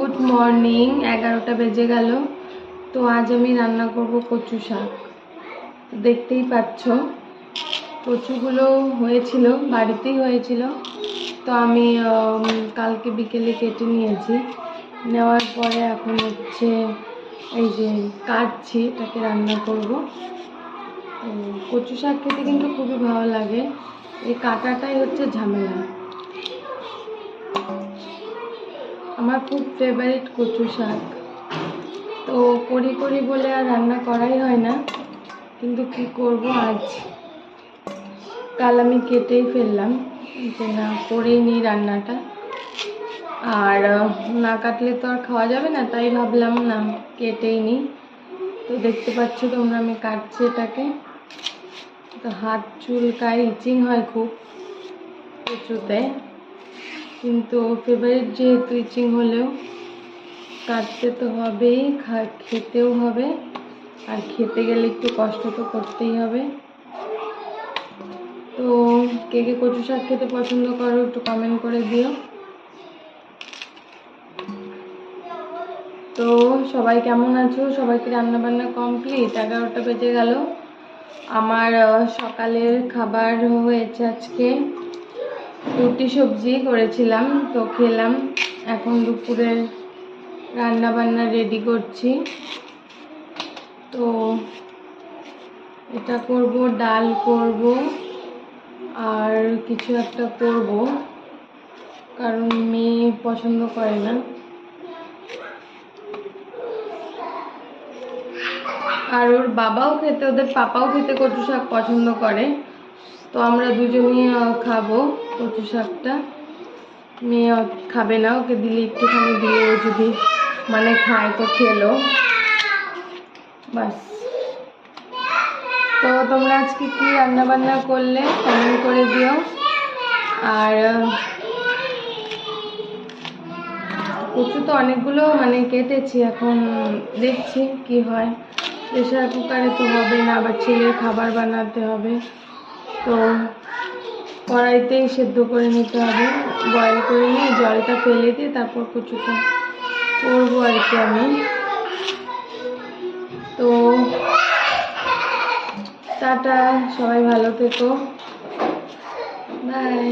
Good morning. 11টা বেজে গেল। তো আজ আমি রান্না করব কচু শাক। দেখতেই পাচ্ছ কচুগুলো হয়েছিল, বাড়িতেই হয়েছিল। তো আমি কালকে বিকেলে কেটে নিয়েছি। নেওয়ার পরে এখন হচ্ছে এই যে কাটছি, এটাকে রান্না করব। তো কচু শাক খেতে কিন্তু খুবই ভালো লাগে, এই কাটাটাই হচ্ছে ঝামেলা। আমার খুব ফেভারিট কচু শাক। তো করি বলে আর রান্না করাই হয় না, কিন্তু কি করব, আজ কাল আমি কেটেই ফেললাম যে না করেই নিই রান্নাটা। আর না কাটলে তো আর খাওয়া যাবে না, তাই ভাবলাম না কেটেই নিই। তো দেখতে পাচ্ছ তোমরা আমি কাটছি এটাকে। তো হাত চুলকায়, ইচিং হয় খুব কচুতে, কিন্তু ফেভারিট যেহেতু ইচিং হলেও কাটতে তো হবেই, খেতেও হবে। আর খেতে গেলে একটু কষ্ট তো করতেই হবে। তো কে কে কচু শাক খেতে পছন্দ করো একটু কমেন্ট করে দিও। তো সবাই কেমন আছো? সবাইকে রান্না বান্না কমপ্লিট? 11টা বেজে গেল। আমার সকালের খাবার হয়েছে, আজকে রুটি সবজি করেছিলাম, তো খেলাম। এখন দুপুরের রান্না বান্না রেডি করছি। তো এটা করব, ডাল করব আর কিছু একটা করব, কারণ মেয়ে পছন্দ করে না। আর ওর বাবাও খেতে, ওদের পাপাও খেতে কচু শাক পছন্দ করে। তো আমরা দুজনেই খাবো কচু শাকটা। মেয়ে খাবে না, ওকে দিলে একটুখানি দিয়ে ও যদি মানে খায় তো খেলো, বাস। তো তোমরা আজকে কি রান্না বান্না করলে কমেন্ট করে দিও। আর কচু তো অনেকগুলো মানে কেটেছি, এখন দেখছি কি হয়। প্রেশার কুকারে তো হবে না, আবার ছেলের খাবার বানাতে হবে, তো কড়াইতেই সেদ্ধ করে নিতে হবে। বয়েল করে নিয়ে জলটা ফেলে দিয়ে তারপর কচুটা করবো আর কি আমি। তো টাটা, সবাই ভালো থেকো, বাই।